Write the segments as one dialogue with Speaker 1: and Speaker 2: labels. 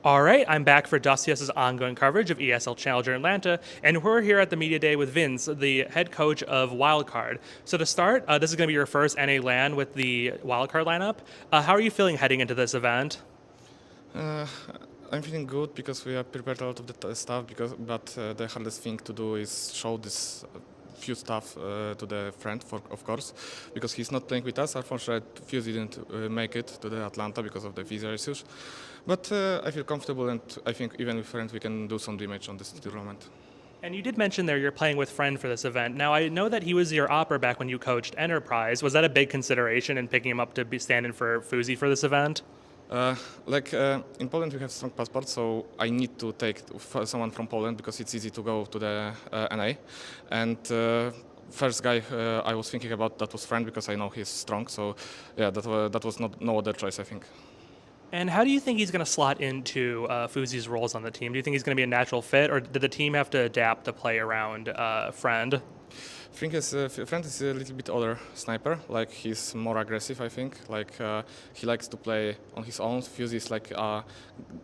Speaker 1: All right, I'm back for Dustyus's ongoing coverage of ESL Challenger Atlanta, and we're here at the media day with Vince, the head coach of Wildcard. So to start, this is going to be your first NA LAN with the Wildcard lineup. How are you feeling heading into this event?
Speaker 2: Uh, I'm feeling good because we have prepared a lot of the stuff. But the hardest thing to do is show this few stuff to the friend, of course, because he's not playing with us. Unfortunately, phzy didn't make it to the Atlanta because of the visa issues. But I feel comfortable, and I think even with friend we can do some damage on this tournament.
Speaker 1: And you did mention there you're playing with Friend for this event. Now, I know that he was your opera back when you coached Enterprise. Was that a big consideration in picking him up to be standing for phzy for this event?
Speaker 2: In Poland we have strong passport, so I need to take someone from Poland because it's easy to go to the NA. And first guy I was thinking about that was Friend because I know he's strong. So yeah, that was not no other choice, I think.
Speaker 1: And how do you think he's going to slot into phzy's roles on the team? Do you think he's going to be a natural fit, or did the team have to adapt to play around Friend?
Speaker 2: Friend is a little bit older sniper. Like he's more aggressive, I think. He likes to play on his own. phzy is like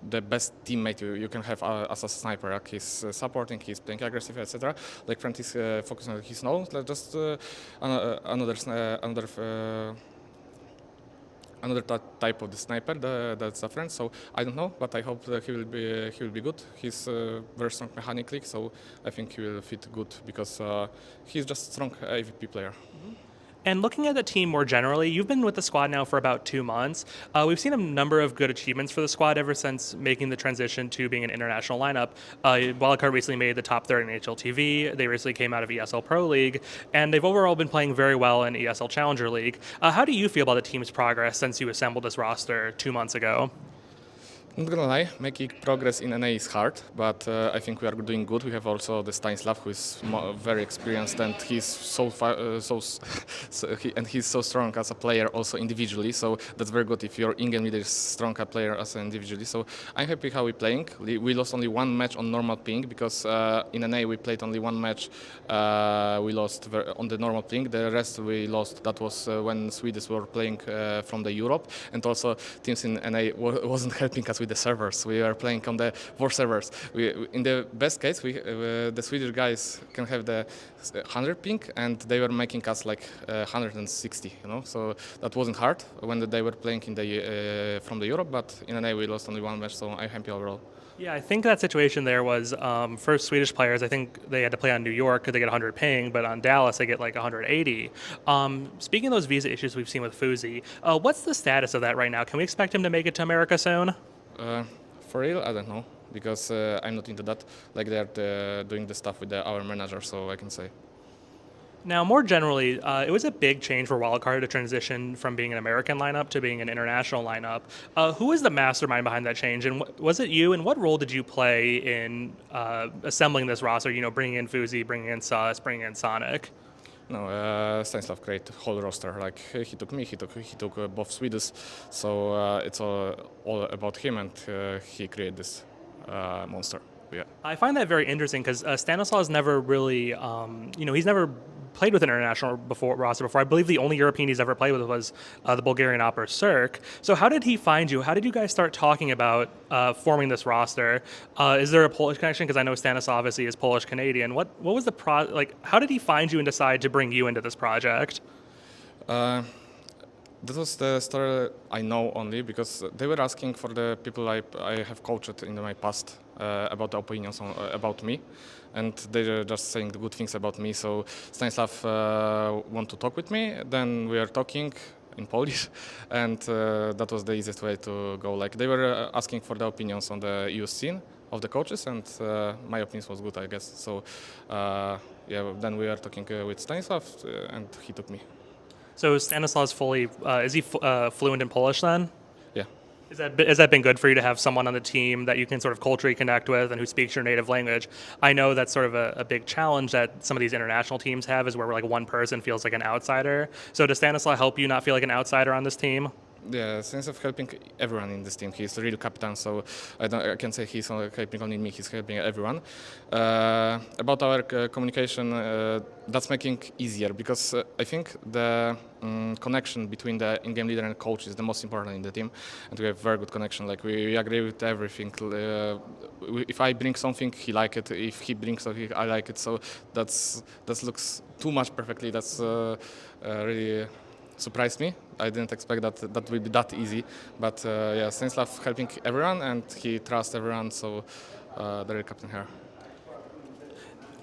Speaker 2: the best teammate you can have as a sniper. Like he's supporting, he's playing aggressive, etc. Like Friend is focused on his own. Like just another type of the sniper that's a Friend. So I don't know, but I hope that he will be good. He's very strong mechanically, so I think he will fit good because he's just a strong AVP player.
Speaker 1: And looking at the team more generally, you've been with the squad now for about 2 months. We've seen a number of good achievements for the squad ever since making the transition to being an international lineup. Wildcard recently made the top third in HLTV. They recently came out of ESL Pro League, and they've overall been playing very well in ESL Challenger League. How do you feel about the team's progress since you assembled this roster 2 months ago?
Speaker 2: Not gonna lie, making progress in NA is hard, but I think we are doing good. We have also the Stanislaw, who is very experienced, and he's he's so strong as a player, also individually. So that's very good if your in-game leader is strong a player as an individually. So I'm happy how we're playing. We lost only one match on normal ping because in NA we played only one match. We lost on the normal ping. The rest we lost. That was when Swedish were playing from the Europe, and also teams in NA wasn't helping us with the servers. We are playing on the 4 servers. In the best case, the Swedish guys can have the 100 ping, and they were making us like 160. So that wasn't hard when they were playing in the from the Europe. But in NA we lost only one match, so I'm happy overall.
Speaker 1: Yeah, I think that situation there was for Swedish players. I think they had to play on New York because they get 100 ping, but on Dallas they get like 180. Speaking of those visa issues we've seen with phzy, what's the status of that right now? Can we expect him to make it to America soon?
Speaker 2: For real, I don't know because I'm not into that. Like they're doing the stuff with our manager, so I can say.
Speaker 1: Now, more generally, it was a big change for Wildcard to transition from being an American lineup to being an international lineup. Who was the mastermind behind that change, and was it you? And what role did you play in assembling this roster? Bringing in phzy, bringing in Sus, bringing in Sonic.
Speaker 2: No, Stanislaw created the whole roster. Like he took me, he took both Swedish, so it's all about him, and he created this monster. Yeah.
Speaker 1: I find that very interesting because Stanislaw has never really, he's never played with an international roster before. I believe the only European he's ever played with was the Bulgarian opera Cirque. So how did he find you? How did you guys start talking about forming this roster? Is there a Polish connection? Because I know Stanislaw obviously is Polish-Canadian. What was the how did he find you and decide to bring you into this project?
Speaker 2: That was the story I know only because they were asking for the people I have coached in my past about the opinions about me, and they were just saying the good things about me. So Stanislaw want to talk with me. Then we are talking in Polish, and that was the easiest way to go. Like they were asking for the opinions on the EU scene of the coaches, and my opinions was good, I guess. So then we are talking with Stanislaw, and he took me.
Speaker 1: So Stanislaw's fully, is he fluent in Polish then?
Speaker 2: Yeah.
Speaker 1: Has that been good for you to have someone on the team that you can sort of culturally connect with and who speaks your native language? I know that's sort of a big challenge that some of these international teams have is where like one person feels like an outsider. So does Stanislaw help you not feel like an outsider on this team?
Speaker 2: Yeah, sense of helping everyone in this team. He's the real captain, so I can say he's not helping only me. He's helping everyone. About our communication, that's making easier because I think the connection between the in-game leader and coach is the most important in the team, and we have very good connection. Like we agree with everything. If I bring something, he like it. If he brings something, I like it. So that looks too much perfectly. That's really surprised me. I didn't expect that would be that easy. But yeah, Stanislaw helping everyone and he trusts everyone, so the real captain here.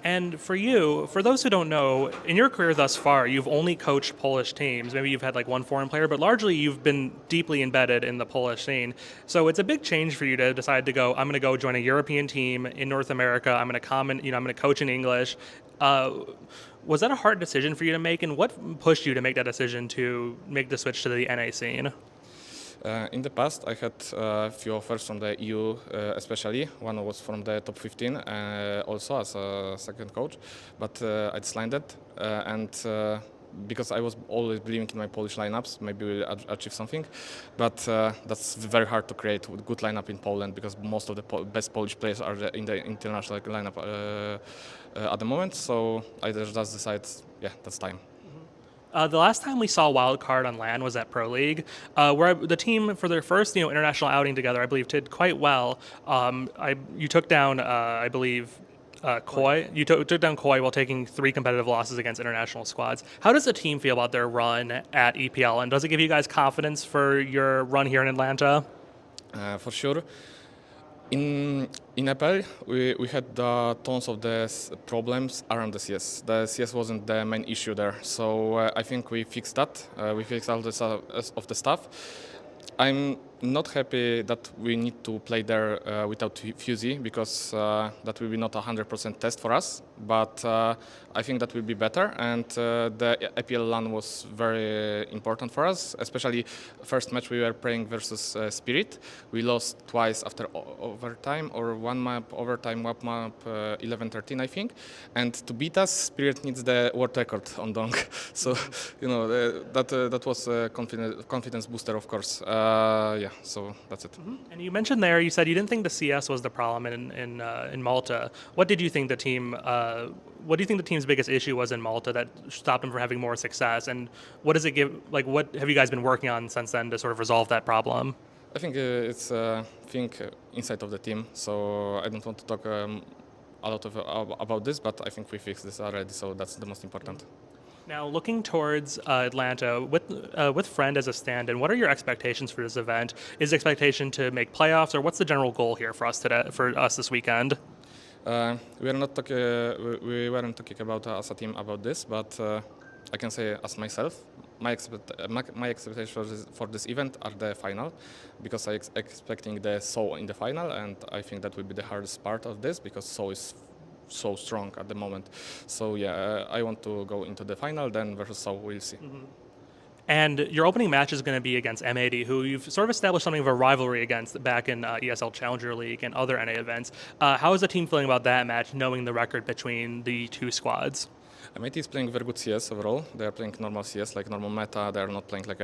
Speaker 1: And for you, for those who don't know, in your career thus far, you've only coached Polish teams. Maybe you've had like one foreign player, but largely you've been deeply embedded in the Polish scene. So it's a big change for you to decide to go, I'm going to go join a European team in North America. I'm going to comment, I'm going to coach in English. Was that a hard decision for you to make, and what pushed you to make that decision to make the switch to the NA scene?
Speaker 2: In the past, I had a few offers from the EU, especially. One was from the top 15, also as a second coach, but I declined it. And because I was always believing in my Polish lineups, maybe we'll achieve something. But that's very hard to create a good lineup in Poland because most of the best Polish players are in the international lineup at the moment. So I just decided, yeah, that's time.
Speaker 1: The last time we saw Wildcard on LAN was at Pro League, where the team, for their first international outing together, I believe did quite well. You took down, I believe, Koi. You took down Koi while taking 3 competitive losses against international squads. How does the team feel about their run at EPL, and does it give you guys confidence for your run here in Atlanta?
Speaker 2: For sure. In EPL, we had tons of the problems around the CS. The CS wasn't the main issue there, so I think we fixed that. We fixed all of the stuff. I'm not happy that we need to play there without phzy because that will be not a 100% test for us. But I think that will be better, and the EPL LAN was very important for us. Especially first match we were playing versus Spirit. We lost twice after overtime, or one map overtime, map 11-13 I think. And to beat us, Spirit needs the world record on Dong. So that was a confidence booster, of course. Yeah. So that's it.
Speaker 1: Mm-hmm. And you mentioned there, you said you didn't think the CS was the problem in Malta. What did you think the team? What do you think the team's biggest issue was in Malta that stopped them from having more success? And what does it give? Like, what have you guys been working on since then to sort of resolve that problem?
Speaker 2: I think it's a thing inside of the team. So I don't want to talk a lot about this, but I think we fixed this already. So that's the most important.
Speaker 1: Now, looking towards Atlanta, with Friend as a stand-in, what are your expectations for this event? Is the expectation to make playoffs, or what's the general goal here for us today, for us this weekend?
Speaker 2: We weren't talking about as a team about this, but I can say as myself, my expectations for this event are the final, because I expecting the SO in the final, and I think that will be the hardest part of this because SO is so strong at the moment. So yeah, I want to go into the final, then versus SO, we'll see.
Speaker 1: Mm-hmm. And your opening match is going to be against M80, who you've sort of established something of a rivalry against back in ESL Challenger League and other NA events. How is the team feeling about that match, knowing the record between the two squads?
Speaker 2: M80 is playing very good CS overall. They are playing normal CS, like normal meta. They are not playing like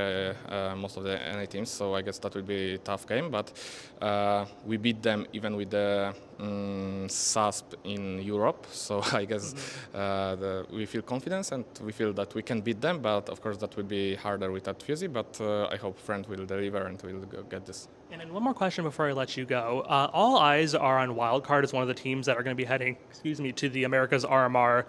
Speaker 2: most of the NA teams, so I guess that will be a tough game. But we beat them even with the SASP in Europe, so I guess we feel confidence and we feel that we can beat them. But of course, that will be harder without phzy. But I hope Friend will deliver and we'll get this.
Speaker 1: And then one more question before I let you go. All eyes are on Wildcard as one of the teams that are going to be heading, to the America's RMR.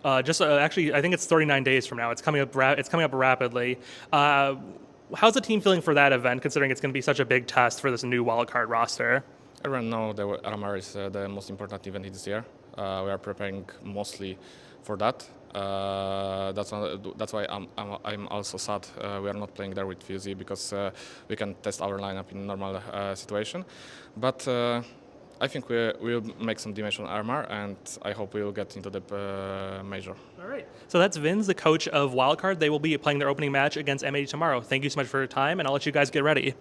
Speaker 1: Actually, I think it's 39 days from now. It's coming up. It's coming up rapidly. How's the team feeling for that event, considering it's going to be such a big test for this new Wildcard roster?
Speaker 2: Everyone knows that RMR is the most important event this year. We are preparing mostly for that. That's why I'm also sad we are not playing there with phzy, because we can test our lineup in normal situation. But I think we'll make some dimensional armor, and I hope we'll get into the major.
Speaker 1: All right. So that's vinS, the coach of Wildcard. They will be playing their opening match against M80 tomorrow. Thank you so much for your time, and I'll let you guys get ready.